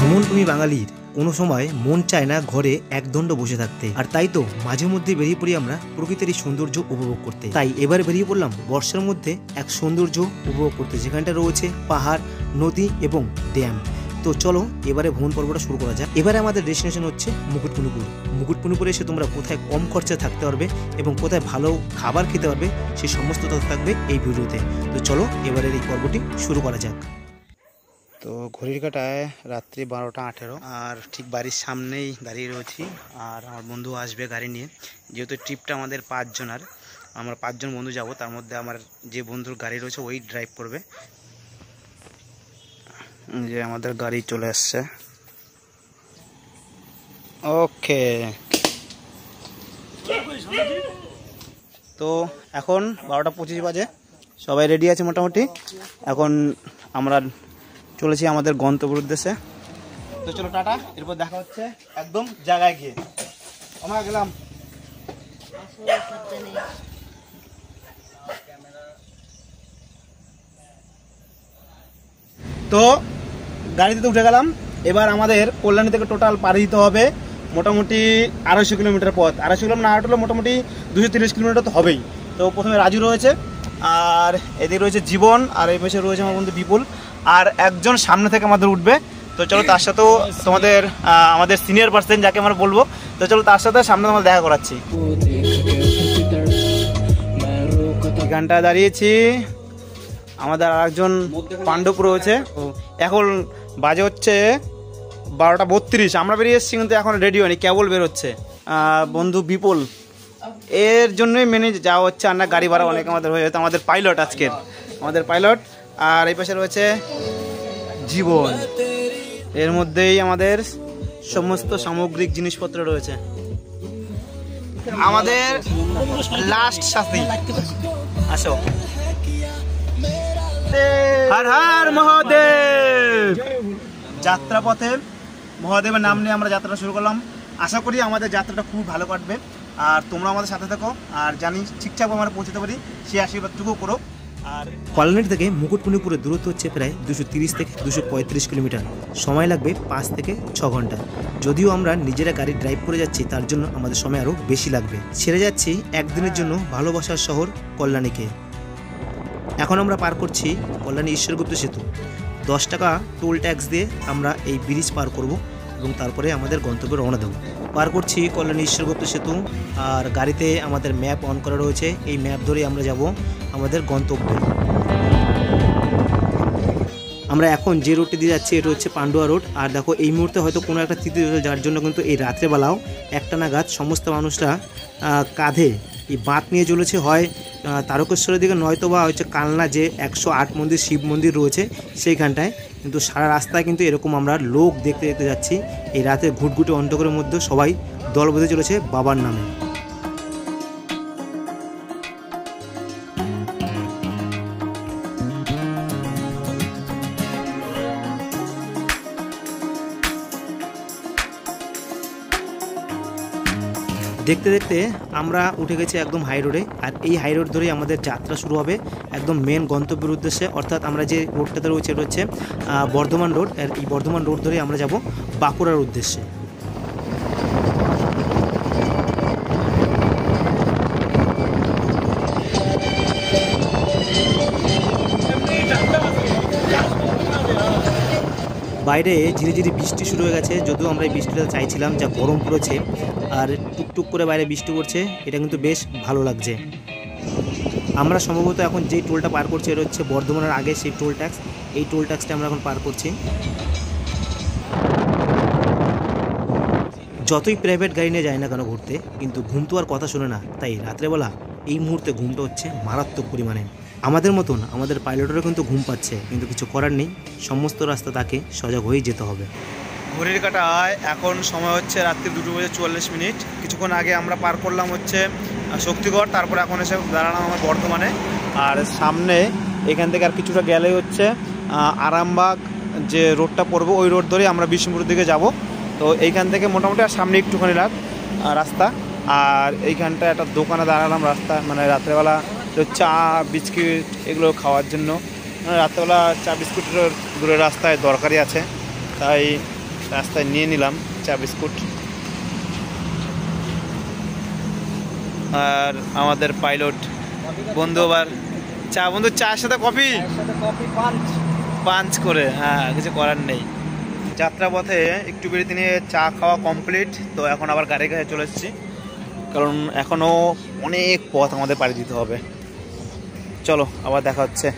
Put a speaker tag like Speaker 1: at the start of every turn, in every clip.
Speaker 1: ভ্রমণপ্রেমী বাঙালির কোনো সময় মন চায় না ঘরে একদণ্ড বসে থাকতে, আর তাই তো মাঝে মধ্যে বেরিয়ে পড়ি আমরা প্রকৃতির এই সৌন্দর্য উপভোগ করতে। তাই এবার বেরিয়ে পড়লাম বর্ষার মধ্যে এক সৌন্দর্য উপভোগ করতে, যেখানটা রয়েছে পাহাড়, নদী এবং ড্যাম। তো চলো এবারে ভ্রমণ পর্বটা শুরু করা যাক। এবারে আমাদের ডেস্টিনেশন হচ্ছে মুকুটমণিপুর। মুকুটমণিপুরে এসে তোমরা কোথায় কম খরচে থাকতে পারবে এবং কোথায় ভালো খাবার খেতে পারবে সেই সমস্ত তথ্য থাকবে এই ভিডিওতে। তো চলো এবারের এই পর্বটি শুরু করা যাক। তো ঘড়ির কাঁটায় রাত্রি 12টা 18, আর ঠিক বাড়ির সামনেই দাঁড়িয়ে রয়েছি। আর আমার বন্ধু আসবে গাড়ি নিয়ে, যেহেতু ট্রিপটা আমাদের 5 জনের, আমরা 5 জন বন্ধু যাব। তার মধ্যে আমার যে বন্ধুর গাড়ি রয়েছে ওই ড্রাইভ করবে। যে আমাদের গাড়ি চলে আসছে। ওকে, তো এখন 12টা 25 বাজে, সবাই রেডি আছে মোটামুটি। এখন আমরা চলেছি আমাদের গন্তব্যের উদ্দেশ্যে। তো চলো টাটা, এরপর দেখা হচ্ছে একদম জায়গায় গিয়ে। আমরা গেলাম। তো গাড়িতে তো উঠে গেলাম। এবার আমাদের কল্যাণী থেকে টোটাল পাড়ি দিতে হবে মোটামুটি 250 কিলোমিটার পথ। 250 কিলোমিটার না হলে মোটামুটি 230 কিলোমিটার তো হবেই। তো প্রথমে রাজু রয়েছে, আর এদিকে রয়েছে জীবন, আর এই পাশে রয়েছে আমার বন্ধু বিপুল, আর একজন সামনে থেকে আমাদের উঠবে। তো চলো তার সাথেও তোমাদের আমাদের সিনিয়র পার্সন যাকে আমরা বলবো, তো চলো তার সাথে সামনে আমরা দেখা করাচ্ছি। গানটা দাঁড়িয়েছি, আমাদের আর একজন পাণ্ডব রয়েছে। এখন বাজে হচ্ছে 12টা 32, আমরা বেরিয়ে এসেছি কিন্তু এখন রেডি হয়নি, কেবল বেরোচ্ছে বন্ধু বিপুল। এর জন্যই মেনে যাওয়া হচ্ছে, আর না গাড়ি ভাড়া অনেক আমাদের হয়ে যেত। আমাদের পাইলট আজকের, আমাদের পাইলট। আর এই পাশে রয়েছে জীবন, এর মধ্যেই আমাদের সমস্ত সামগ্রিক জিনিসপত্র রয়েছে। আমাদের লাস্ট সাথী, আসো। হর হর মহাদেব। যাত্রাপথে মহাদেবের নাম নিয়ে আমরা যাত্রা শুরু করলাম। আশা করি আমাদের যাত্রাটা খুব ভালো কাটবে, আর তোমরা আমাদের সাথে থাকো, আর জানি ঠিকঠাক আমরা পৌঁছতে পারি সেই আশীর্বাদটুকু করো। আর কল্যাণী থেকে মুকুটমণিপুরের দূরত্ব হচ্ছে প্রায় 230 থেকে 235 কিলোমিটার, সময় লাগবে 5 থেকে 6 ঘন্টা। যদিও আমরা নিজেরা গাড়ি ড্রাইভ করে যাচ্ছি, তার জন্য আমাদের সময় আরও বেশি লাগবে। ছেড়ে যাচ্ছি একদিনের জন্য ভালোবাসার শহর কল্যাণীকে। এখন আমরা পার করছি কল্যাণী ঈশ্বরগুপ্ত সেতু। 10 টাকা টোল ট্যাক্স দিয়ে আমরা এই ব্রিজ পার করব এবং তারপরে আমাদের গন্তব্যে রওনা দেবো। পার করছি কল্যাণী ঈশ্বরগুপ্ত সেতু, আর গাড়িতে আমাদের ম্যাপ অন করা রয়েছে। এই ম্যাপ ধরে আমরা যাব আমাদের গন্তব্যে। আমরা এখন যে রোডটি দিয়ে যাচ্ছি এটা হচ্ছে পান্ডুয়া রোড। আর দেখো এই মুহূর্তে হয়তো কোনো একটা তিথি, যার জন্য কিন্তু এই রাত্রেবেলাও একটা নাগাদ সমস্ত মানুষরা কাঁধে এই বাঁক নিয়ে চলেছে, হয় তারকেশ্বরের দিকে, নয়তো বা হচ্ছে কালনা যে 108 মন্দির শিব মন্দির রয়েছে সেইখানটায়। কিন্তু সারা রাস্তায় কিন্তু এরকম আমরা লোক দেখতে দেখতে যাচ্ছি। এই রাতের ঘুটঘুটে অন্ধকারের মধ্যে সবাই দল বেঁধে চলেছে বাবার নামে। দেখতে দেখতে আমরা উঠে গেছি একদম হাই রোডে, আর এই হাই রোড ধরেই আমাদের যাত্রা শুরু হবে একদম মেন গন্তব্যের উদ্দেশ্যে। অর্থাৎ আমরা যে রোডটাতে রয়েছে এটা হচ্ছে বর্ধমান রোড, আর এই বর্ধমান রোড ধরেই আমরা যাব বাঁকুড়ার উদ্দেশ্যে। বাইরে ঝিরিঝিরি বৃষ্টি শুরু হয়ে গেছে, যদিও আমরা এই বৃষ্টিটা চাইছিলাম, যা গরম পড়েছে আর টুকটুক করে বাইরে বৃষ্টি পড়ছে, এটা কিন্তু বেশ ভালো লাগছে। আমরা সম্ভবত এখন যেই টোলটা পার করছি এটা হচ্ছে বর্ধমানের আগে সেই টোল ট্যাক্স। এই টোল ট্যাক্সটা আমরা এখন পার করছি। যতই প্রাইভেট গাড়ি নিয়ে যায় না কেন ঘুরতে, কিন্তু ঘুম তো আর কথা শোনে না। তাই রাত্রেবেলা এই মুহূর্তে ঘুমটা হচ্ছে মারাত্মক পরিমাণে। আমাদের মতন আমাদের পাইলটেরও কিন্তু ঘুম পাচ্ছে, কিন্তু কিছু করার নেই, সমস্ত রাস্তা তাকে সজাগ হয়েই যেতে হবে। ঘড়ির কাঁটায় এখন সময় হচ্ছে রাত্রি 2:44। কিছুক্ষণ আগে আমরা পার করলাম হচ্ছে শক্তিগড়, তারপর এখন এসে দাঁড়ালাম আমার বর্ধমানে। আর সামনে এখান থেকে আর কিছুটা গেলেই হচ্ছে আরামবাগ যে রোডটা পড়বো, ওই রোড ধরেই আমরা বিষ্ণুপুরের দিকে যাব। তো এইখান থেকে মোটামুটি আর সামনে একটুখানি রাস্তা, আর এইখানটা একটা দোকানে দাঁড়ালাম রাস্তা, মানে রাত্রেবেলা চা বিস্কিট এগুলো খাওয়ার জন্য। রাত্রেবেলা চা বিস্কুটের দূরের রাস্তায় দরকারি আছে, তাই রাস্তায় নিয়ে নিলাম চা বিস্কুট। আর আমাদের পাইলট বন্ধু আবার চা, বন্ধু চায়ের সাথে কফি পাঞ্চ করে, হ্যাঁ কিছু করার নেই। যাত্রাপথে একটু বিরতি নিয়ে চা খাওয়া কমপ্লিট, তো এখন আবার গাড়ি কাছে চলে এসেছি, কারণ এখনও অনেক পথ আমাদের পাড়ি দিতে হবে। চলো আবার দেখা হচ্ছে।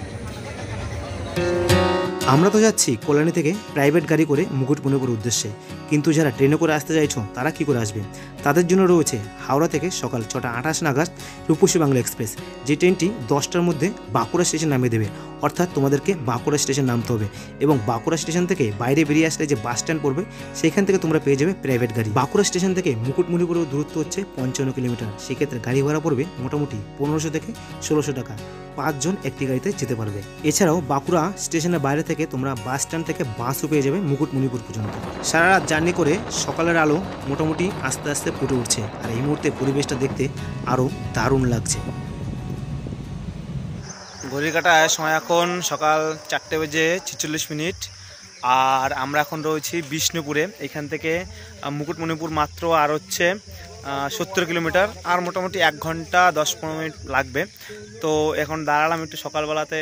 Speaker 2: আমরা তো যাচ্ছি কল্যাণী থেকে প্রাইভেট গাড়ি করে মুকুটমণিপুর উদ্দেশ্যে, কিন্তু যারা ট্রেনে করে আসতে চাইছো তারা কি করে আসবে? তাদের জন্য রয়েছে হাওড়া থেকে সকাল 6:28 নাগাদ রূপসী বাংলা এক্সপ্রেস, যে ট্রেনটি 10টার মধ্যে বাঁকুড়া স্টেশন নামিয়ে দেবে। অর্থাৎ তোমাদেরকে বাঁকুড়া স্টেশন নামতে হবে, এবং বাঁকুড়া স্টেশন থেকে বাইরে বেরিয়ে আসলে যে বাস স্ট্যান্ড পড়বে সেখান থেকে তোমরা পেয়ে যাবে প্রাইভেট গাড়ি। বাঁকুড়া স্টেশন থেকে মুকুটমণিপুরের দূরত্ব হচ্ছে 55 কিলোমিটার। সেক্ষেত্রে গাড়ি ভাড়া পড়বে মোটামুটি 1500 থেকে 1600 টাকা। 5 জন একটি গাড়িতে যেতে পারবে। এছাড়াও বাঁকুড়া স্টেশনের বাইরে থেকে তোমরা বাস স্ট্যান্ড থেকে বাসও পেয়ে যাবে মুকুটমণিপুর পর্যন্ত। সারা রাত জার্নি করে সকালের আলো মোটামুটি আস্তে আস্তে ফুটে উঠছে, আর এই মুহূর্তে পরিবেশটা দেখতে আরও দারুণ লাগছে।
Speaker 1: ঘড়ির কাঁটায় সময় এখন সকাল 4:46, আর আমরা এখন রয়েছি বিষ্ণুপুরে। এখান থেকে মুকুটমণিপুর মাত্র আর হচ্ছে 70 কিলোমিটার, আর মোটামুটি 1 ঘন্টা 10-15 মিনিট লাগবে। তো এখন দাঁড়ালাম একটু সকালবেলাতে।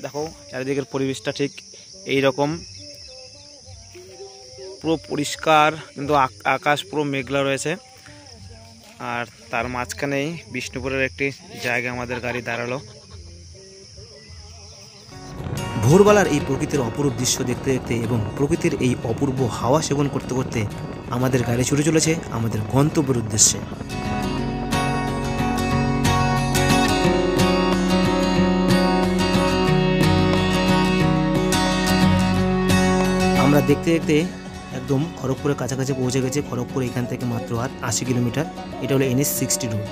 Speaker 1: দেখো চারিদিকের পরিবেশটা ঠিক এই রকম, পুরো পরিষ্কার, কিন্তু আকাশ পুরো মেঘলা রয়েছে। আর তার মাঝখানেই বিষ্ণুপুরের একটি জায়গা আমাদের গাড়ি দাঁড়ালো।
Speaker 2: ভোরবেলার এই প্রকৃতির অপরূপ দৃশ্য দেখতে দেখতে এবং প্রকৃতির এই অপূর্ব হাওয়া সেবন করতে করতে আমাদের গাড়ি ছুটে চলেছে আমাদের গন্তব্যের উদ্দেশ্যে। আমরা দেখতে দেখতে একদম খড়গপুরের কাছাকাছি পৌঁছে গেছে। খড়গপুর এখান থেকে মাত্র আর 80 কিলোমিটার। এটা হলো NH-60 রোড।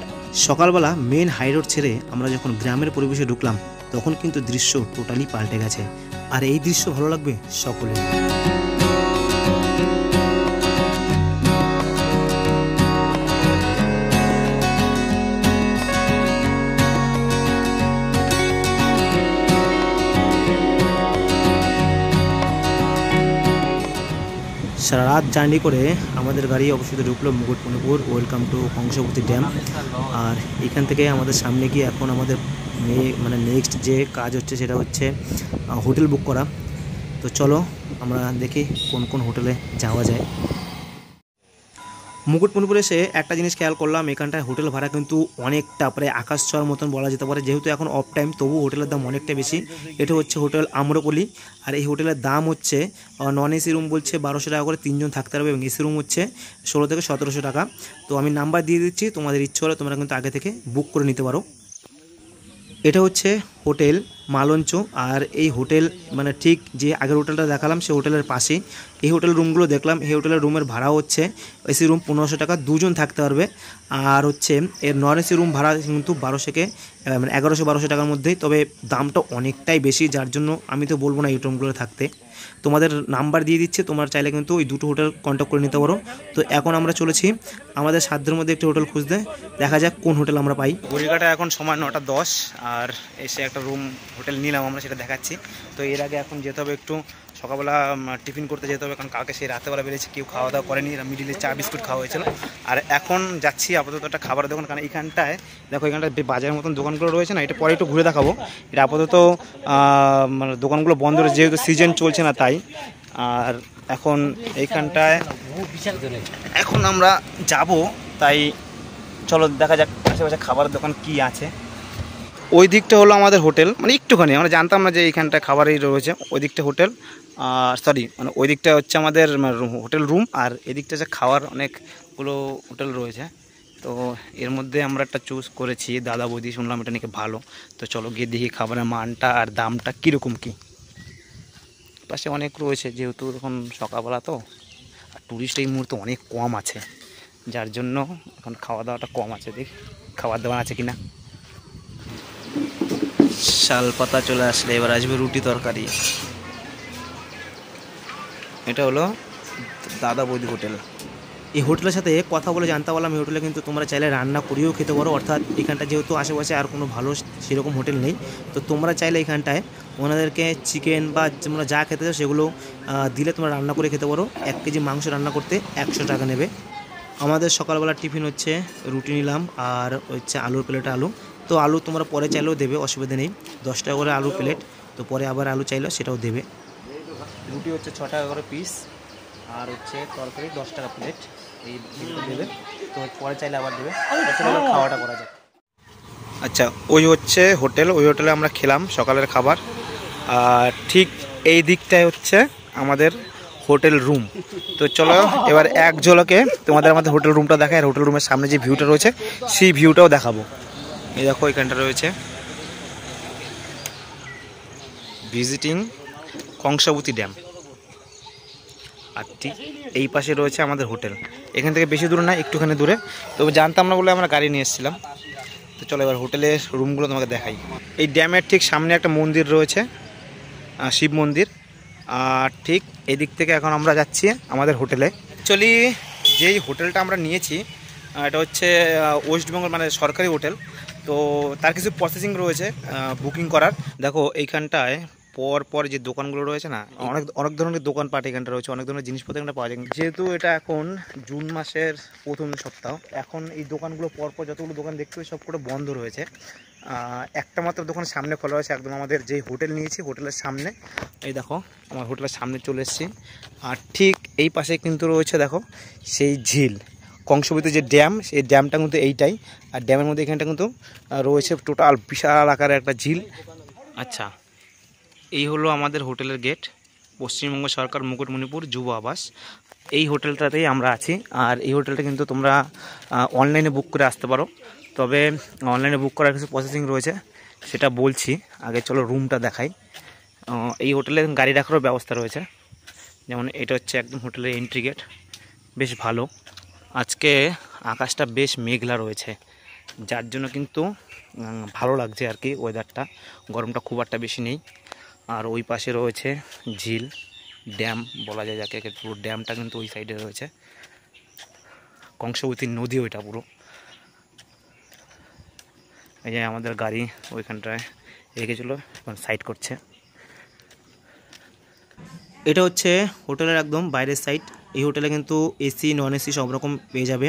Speaker 2: সকালবেলা মেন হাই রোড ছেড়ে আমরা যখন গ্রামের পরিবেশে ঢুকলাম তখন কিন্তু দৃশ্য টোটালি পাল্টে গেছে, আর এই দৃশ্য ভালো লাগবে সকলের। সারা রাত জার্নি করে আমাদের গাড়ি অবশ্যই ঢুকলো Mukutmanipur. Welcome to Kangsabati dam. আর এখান থেকে আমাদের সামনে গিয়ে এখন আমাদের নেক্সট যে কাজ হচ্ছে সেটা হচ্ছে হোটেল বুক করা। তো চলো আমরা দেখি কোন কোন হোটেলে যাওয়া যায়। মুকুটমণিপুরে এসে একটা জিনিস খেয়াল করলাম, এখানটায় হোটেল ভাড়া কিন্তু অনেকটা, প্রায় আকাশ ছোঁয়ার মতন বলা যেতে পারে। যেহেতু এখন অফ টাইম, তবু হোটেলের দাম অনেকটা বেশি। এটা হচ্ছে হোটেল আম্রপলি, আর এই হোটেলের দাম হচ্ছে নন এসি রুম বলছে 1200 টাকা করে, 3 জন থাকতে পারবে, এবং এসি রুম হচ্ছে 16 থেকে 1700 টাকা। তো আমি নাম্বার দিয়ে দিচ্ছি, তোমাদের ইচ্ছে হলে তোমরা কিন্তু আগে থেকে বুক করে নিতে পারো। এটা হচ্ছে হোটেল মালঞ্চ, আর এই হোটেল ঠিক যে আগের হোটেলটা দেখালাম সেই হোটেলের পাশেই এই হোটেল রুমগুলো দেখলাম। এই হোটেলের রুমের ভাড়া হচ্ছে এসি রুম 1500 টাকা, 2 জন থাকতে পারবে। আর হচ্ছে এর নন এসি রুম ভাড়া কিন্তু 1100-1200 টাকার মধ্যেই, তবে দামটা অনেকটাই বেশি, যার জন্য আমি তো বলবো না এই রুমগুলো থাকতে। তোমাদের নাম্বার দিয়ে দিচ্ছে, তোমরা চাইলে কিন্তু ওই দুটো হোটেল কন্ট্যাক্ট করে নিতে পারো। তো এখন আমরা চলেছি আমাদের সাধ্যের মধ্যে একটি হোটেল খুঁজতে, দেখা যাক কোন হোটেল আমরা পাই।
Speaker 1: ঘড়িকাটা এখন সময় 9:10, আর এসে একটা রুম হোটেল নিলাম আমরা, সেটা দেখাচ্ছি। তো এর আগে এখন যেতে হবে একটু সকালবেলা টিফিন করতে যেতে হবে, কারণ কালকে সেই রাতেবেলা বেরিয়েছি, কেউ খাওয়া দাওয়া করেনি, মিডিলে চা বিস্কুট খাওয়া হয়েছিল। আর এখন যাচ্ছি আপাতত একটা খাবারের দোকান, কারণ এইখানটায় দেখো এখানটায় বাজারের মতন দোকানগুলো রয়েছে না, এটা পরে একটু ঘুরে দেখাবো। এটা আপাতত দোকানগুলো বন্ধ রয়েছে, যেহেতু সিজন চলছে না তাই। আর এখন এইখানটায় এখন আমরা যাব, তাই চলো দেখা যাক আশেপাশে খাবারের দোকান কি আছে। ওই দিকটা হলো আমাদের হোটেল, একটুখানি আমরা জানতাম না যে এইখানটায় খাবারই রয়েছে। ওই দিকটা হোটেল, ওই দিকটা হচ্ছে আমাদের হোটেল রুম, আর এদিকটা যে খাওয়ার অনেকগুলো হোটেল রয়েছে। তো এর মধ্যে আমরা একটা চুজ করেছি, দাদা বৌদি শুনলাম এটা নাকি ভালো। তো চলো গিয়ে দেখি খাবারের মানটা আর দামটা কীরকম কী। পাশে অনেক রয়েছে, যেহেতু এখন সকালবেলা তো, আর টুরিস্ট এই মুহূর্তে অনেক কম আছে, যার জন্য এখন খাওয়া দাওয়াটা কম আছে। দেখ খাবার দাবার আছে কিনা। শাল পাতা চলে আসলে এবার আসবে রুটি তরকারি। এটা হলো দাদা বৌদি হোটেল।
Speaker 2: এই হোটেলের সাথে কথা বলে জানতে পারলাম এই হোটেলে কিন্তু তোমরা চাইলে রান্না করিয়েও খেতে পারো, অর্থাৎ এখানটা যেহেতু আশেপাশে আর কোনো ভালো সেরকম হোটেল নেই, তো তোমরা চাইলে এখানটায় ওনাদেরকে চিকেন বা তোমরা যা খেতে চাও সেগুলো দিলে তোমরা রান্না করে খেতে পারো। 1 কেজি মাংস রান্না করতে 100 টাকা নেবে। আমাদের সকালবেলার টিফিন হচ্ছে রুটি নিলাম আর হচ্ছে আলুর প্লেটে আলু। তো আলু তোমরা পরে চাইলেও দেবে, অসুবিধা নেই। 10 টাকা করে আলু প্লেট, তো পরে আবার আলু চাইলেও সেটাও দেবে। রুটি হচ্ছে 6 টাকা করে পিস, আর হচ্ছে তরকারি 10 টাকা প্লেট, এই দেবে। তো পরে চাইলে আবার দেবে, খাওয়াটা করা যায়। আচ্ছা, ওই হচ্ছে হোটেল, ওই হোটেলে আমরা খেলাম সকালের খাবার। আর ঠিক এই দিকটায় হচ্ছে আমাদের হোটেল রুম। তো চলো এবার এক ঝলকে তোমাদের আমাদের হোটেল রুমটা দেখায়, আর হোটেল রুমের সামনে যে ভিউটা রয়েছে সেই ভিউটাও দেখাবো। এই দেখো এখানটা রয়েছে ভিজিটিং কংসাবতী ড্যাম, আর ঠিক এই পাশে রয়েছে আমাদের হোটেল। এখান থেকে বেশি দূরে না, একটুখানি দূরে, তবে জানতাম না বলে আমরা গাড়ি নিয়ে এসেছিলাম। তো চলো এবার হোটেলের রুমগুলো তোমাকে দেখাই। এই ড্যামের ঠিক সামনে একটা মন্দির রয়েছে, শিব মন্দির। আর ঠিক এদিক থেকে এখন আমরা যাচ্ছি আমাদের হোটেলে। অ্যাকচুয়ালি যেই হোটেলটা আমরা নিয়েছি এটা হচ্ছে ওয়েস্ট বেঙ্গল, মানে সরকারি হোটেল। তো তার কিছু প্রসেসিং রয়েছে বুকিং করার। দেখো এইখানটায় পর যে দোকানগুলো রয়েছে না, অনেক ধরনের দোকানপাট এখানটা রয়েছে, অনেক ধরনের জিনিসপত্র এখানে পাওয়া যায়। যেহেতু এটা এখন জুন মাসের প্রথম সপ্তাহ, এখন এই দোকানগুলো পরপর যতগুলো দোকান দেখতে সব করে বন্ধ রয়েছে। একটা মাত্র দোকান সামনে খোলা রয়েছে, একদম আমাদের যে হোটেল নিয়েছি হোটেলের সামনে। এই দেখো আমার হোটেলের সামনে চলে এসেছি। আর ঠিক এই পাশে কিন্তু রয়েছে দেখো সেই ঝিল, কংসবতী যে ড্যাম, সেই ড্যামটা কিন্তু এইটাই। আর ড্যামের মধ্যে এখানটা কিন্তু রয়েছে টোটাল বিশাল আকারের একটা ঝিল। আচ্ছা, এই হলো আমাদের হোটেলের গেট, পশ্চিমবঙ্গ সরকার মুকুটমণিপুর যুব আবাস। এই হোটেলটাতেই আমরা আছি। আর এই হোটেলটা কিন্তু তোমরা অনলাইনে বুক করে আসতে পারো, তবে অনলাইনে বুক করার কিছু প্রসেসিং রয়েছে, সেটা বলছি। আগে চলো রুমটা দেখাই। এই হোটেলে গাড়ি রাখারও ব্যবস্থা রয়েছে, যেমন এটা হচ্ছে একদম হোটেলের এন্ট্রি গেট, বেশ ভালো। আজকে আকাশটা বেশ মেঘলা রয়েছে, যার জন্য কিন্তু ভালো লাগছে আর কি ওয়েদারটা, গরমটা খুব একটা বেশি নেই। আর ওই পাশে রয়েছে ঝিল, ড্যাম বলা যায় যাকে, পুরো ড্যামটা কিন্তু ওই সাইডে রয়েছে, কংসবতী নদী ওইটা পুরো। এই যে আমাদের গাড়ি ওইখানটায় রেখেছিল, এখন সাইড করছে। এটা হচ্ছে হোটেলের একদম বাইরের সাইড। এই হোটেলে কিন্তু এসি নন এসি সব রকম পেয়ে যাবে।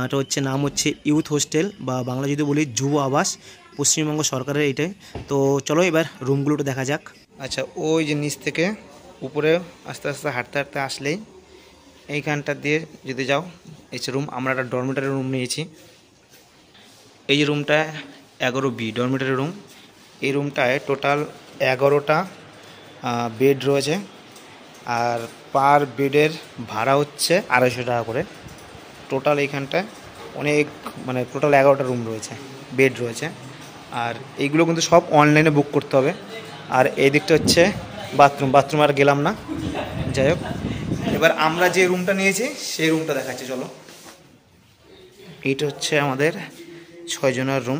Speaker 2: এটা হচ্ছে নাম হচ্ছে ইউথ হোস্টেল, বা বাংলা যদি বলি যুব আবাস, পশ্চিমবঙ্গ সরকারের এইটাই। তো চলো এবার রুমগুলোটা দেখা যাক। আচ্ছা, ওই যে নিচ থেকে উপরে আস্তে আস্তে হাঁটতে হাঁটতে আসলেই এইখানটা দিয়ে যদি যাও, এই যে রুম, আমরা একটা ডরমিটারি রুম নিয়েছি। এই যে রুমটা 11B ডরমিটারি রুম। এই রুমটায় টোটাল 11টা বেড রয়েছে, আর পার বেডের ভাড়া হচ্ছে 250 টাকা করে। টোটাল এইখানটায় অনেক, মানে টোটাল 11টা রুম রয়েছে, বেড রয়েছে। আর এইগুলো কিন্তু সব অনলাইনে বুক করতে হবে। আর এই দিকটা হচ্ছে বাথরুম আর গেলাম না, যাই হোক। এবার আমরা যে রুমটা নিয়েছি সেই রুমটা দেখাচ্ছি, চলো। এইটা হচ্ছে আমাদের 6 জনের রুম,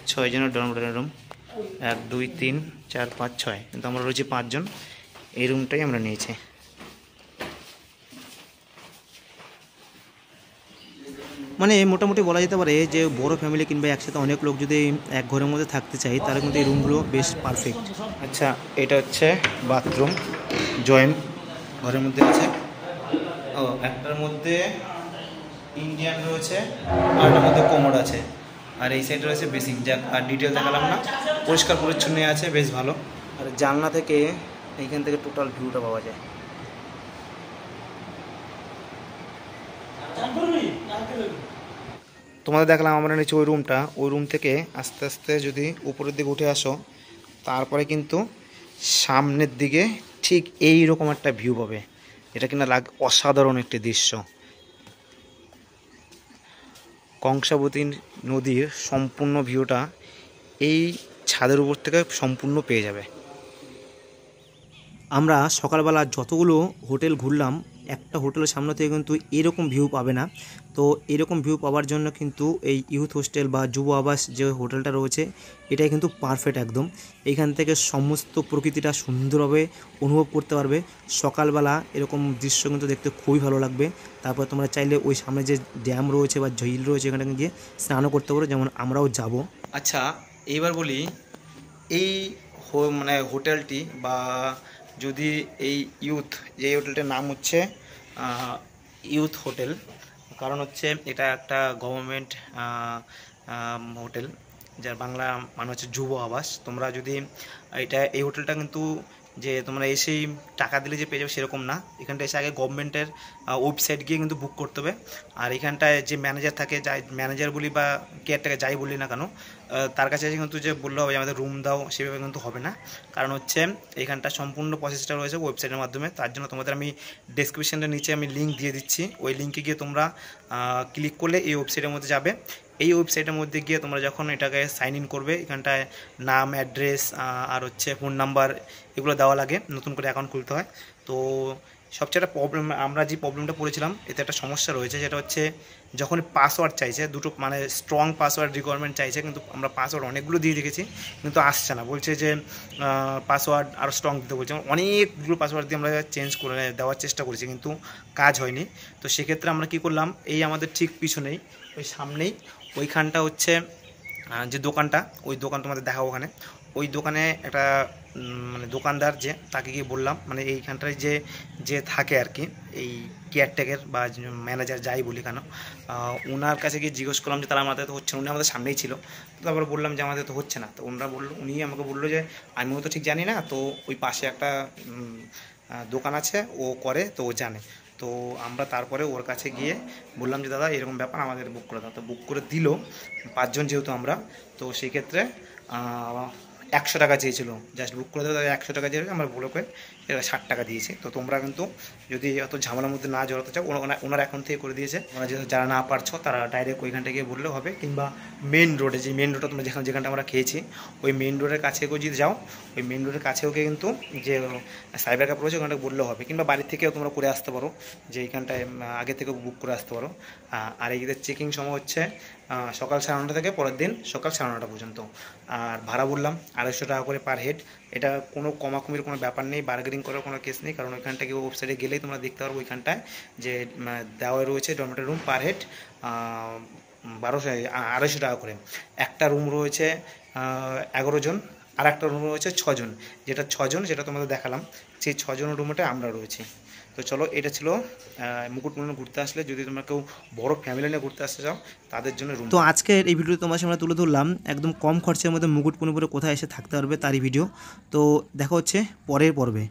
Speaker 2: 6 জনের ডরমিটরি রুম, 1 2 3 4 5 6, কিন্তু আমরা রয়েছি 5 জন। এই রুমটাই আমরা নিয়েছি। মানে মোটামুটি বলা যেতে পারে যে বড় ফ্যামিলি কিংবা একসাথে অনেক লোক যদি এক ঘরের মধ্যে থাকতে চাই, তাহলে কিন্তু এই রুমগুলো বেশ পারফেক্ট। আচ্ছা, এটা হচ্ছে বাথরুম, জয়েন্ট ঘরের মধ্যে আছে। ও, একটার মধ্যে ইন্ডিয়ান রয়েছে, আর একটার মধ্যে কোমোড আছে, আর এই সাইডে রয়েছে বেসিং। যাক, আর ডিটেল দেখালাম না, পরিষ্কার পরিচ্ছন্ন আছে, বেশ ভালো। আর জানলা থেকে এইখান থেকে টোটাল ভিউটা পাওয়া যায়। তোমাদের দেখলাম আমরা নিচে ওই রুমটা, ওই রুম থেকে আস্তে আস্তে যদি উপরের দিকে উঠে আসো, তারপরে কিন্তু সামনের দিকে ঠিক এই রকম একটা ভিউ পাবে। এটা কিনা অসাধারণ একটি দৃশ্য। কংসাবতী নদীর সম্পূর্ণ ভিউটা এই ছাদের উপর থেকে সম্পূর্ণ পেয়ে যাবে। আমরা সকালবেলা যতগুলো হোটেল ঘুরলাম, একটা হোটেলের সামনে থেকে কিন্তু এরকম ভিউ পাবে না। তো এরকম ভিউ পাওয়ার জন্য কিন্তু এই ইউথ হোস্টেল বা যুব আবাস যে হোটেলটা রয়েছে, এটাই কিন্তু পারফেক্ট একদম। এইখান থেকে সমস্ত প্রকৃতিটা সুন্দরভাবে অনুভব করতে পারবে। সকালবেলা এরকম দৃশ্য কিন্তু দেখতে খুবই ভালো লাগবে। তারপর তোমরা চাইলে ওই সামনে যে ড্যাম রয়েছে বা ঝিল রয়েছে, এখানে গিয়ে স্নানও করতে পারো, যেমন আমরাও যাব। আচ্ছা, এইবার বলি এই মানে হোটেলটি বা যদি এই ইউথ, যে হোটেলটার নাম হচ্ছে ইউথ হোটেল, কারণ হচ্ছে এটা একটা গভর্নমেন্ট হোটেল, যার বাংলা মানে হচ্ছে যুব আবাস। তোমরা যদি এই হোটেলটা কিন্তু যে তোমরা এসেই টাকা দিলে যে পেয়ে যাবে সেরকম না। এখানটা এসে আগে গভর্নমেন্টের ওয়েবসাইট গিয়ে কিন্তু বুক করতে হবে। আর এখানটায় যে ম্যানেজার থাকে, যাই ম্যানেজার বলি বা কেয়ারটাকে যাই বলি না কেন, তার কাছে এসে কিন্তু যে বললে হবে আমাদের রুম দাও, সেভাবে কিন্তু হবে না। কারণ হচ্ছে এখানটা সম্পূর্ণ প্রসেসটা রয়েছে ওয়েবসাইটের মাধ্যমে। তার জন্য তোমাদের আমি ডেসক্রিপশনের নিচে আমি লিঙ্ক দিয়ে দিচ্ছি। ওই লিঙ্কে গিয়ে তোমরা ক্লিক করলে এই ওয়েবসাইটের মধ্যে যাবে। এই ওয়েবসাইটের মধ্যে গিয়ে তোমরা যখন এটাকে সাইন ইন করবে, এখানটায় নাম, অ্যাড্রেস আর হচ্ছে ফোন নাম্বার এগুলো দেওয়া লাগে, নতুন করে অ্যাকাউন্ট খুলতে হয়। তো সবচেয়ে একটা প্রবলেম, আমরা যে প্রবলেমটা পড়েছিলাম, এতে একটা সমস্যা রয়েছে, যেটা হচ্ছে যখন পাসওয়ার্ড চাইছে, দুটো মানে স্ট্রং পাসওয়ার্ড রিকোয়ারমেন্ট চাইছে, কিন্তু আমরা পাসওয়ার্ড অনেকগুলো দিয়ে রেখেছি, কিন্তু আসছে না। বলছে যে পাসওয়ার্ড আরও স্ট্রং দিতে বলছে। অনেকগুলো পাসওয়ার্ড দিয়ে আমরা চেঞ্জ করে দেওয়ার চেষ্টা করেছি, কিন্তু কাজ হয়নি। তো সেক্ষেত্রে আমরা কী করলাম, এই আমাদের ঠিক পিছনেই, ওই সামনেই ওইখানটা হচ্ছে যে দোকানটা, ওই দোকান তোমাদের দেখাবো ওখানে। ওই দোকানে একটা মানে দোকানদার, যে তাকে গিয়ে বললাম, মানে এইখানটায় যে যে থাকে আর কি, এই কেয়ারটেকার বা ম্যানেজার যাই বলি কেন, ওনার কাছে গিয়ে জিজ্ঞেস করলাম যে তারা আমাদের তো হচ্ছে না। উনি আমাদের সামনেই ছিল। তারপর বললাম যে আমাদের তো হচ্ছে না। তো ওনারা উনি আমাকে বললো যে আমিও তো ঠিক জানি না, তো ওই পাশে একটা দোকান আছে, ও করে, তো ও জানে। তো আমরা তারপরে ওর কাছে গিয়ে বললাম যে দাদা এরকম ব্যাপার, আমাদের বুক করে দাও। তো বুক করে দিল, 5 জন যেহেতু আমরা, তো সেই ক্ষেত্রে 100 টাকা চেয়েছিল। জাস্ট বুক করে দেবো, 100 টাকা চেয়েছিল, আমরা বলে করে 60 টাকা দিয়েছি। তো তোমরা কিন্তু যদি অত ঝামেলার মধ্যে না জড়াতে চাও, ওনার অ্যাকাউন্ট থেকে করে দিয়েছে। তোমরা যারা না পারছো তারা ডাইরেক্ট ওইখানটা গিয়ে বললেও হবে, কিংবা মেন রোডে, যে মেন রোডটা তোমরা যেখানটা আমরা খেয়েছি, ওই মেন রোডের কাছে যদি যাও, ওই মেন রোডের কাছেও কিন্তু যে সাইবার ক্যাফে রয়েছে, ওখানটা বললেও হবে। কিংবা বাড়ির থেকেও তোমরা করে আসতে পারো, যে এইখানটায় আগে থেকে বুক করে আসতে পারো। আর এদের চেকিং সময় হচ্ছে সকাল 9:30 থেকে পরের দিন সকাল 9:30 পর্যন্ত। আর ভাড়া বললাম 250 টাকা করে পার হেড। এটা কোনো কমাকমির কোনো ব্যাপার নেই, বার্গেনিং করার কোনো কেস নেই। কারণ ওইখানটা গিয়ে ওয়েবসাইটে গেলেই তোমরা দেখতে পারবো, ওইখানটায় যে দেওয়া রয়েছে ডরমেটরি রুম পার হেড 250 টাকা করে। একটা রুম রয়েছে 11 জন, আর একটা রুম রয়েছে 6 জন। যেটা 6 জন, যেটা তোমাদের দেখালাম, সেই 6 জনের রুমটা আমরা রয়েছি। তো চলো, এটা ছিল মুকুটমণিপুর ঘুরতে আসলে, যদি তোমরা কেউ বড় ফ্যামিলি নিয়ে ঘুরতে আসতে চাও, তাদের জন্য রুম। তো আজকের এই ভিডিও তোমার সামনে তুলে ধরলাম একদম কম খরচের মধ্যে মুকুটমণিপুরে কোথায় এসে থাকতে পারবে তারই ভিডিও। তো দেখা হচ্ছে পরের পর্বে।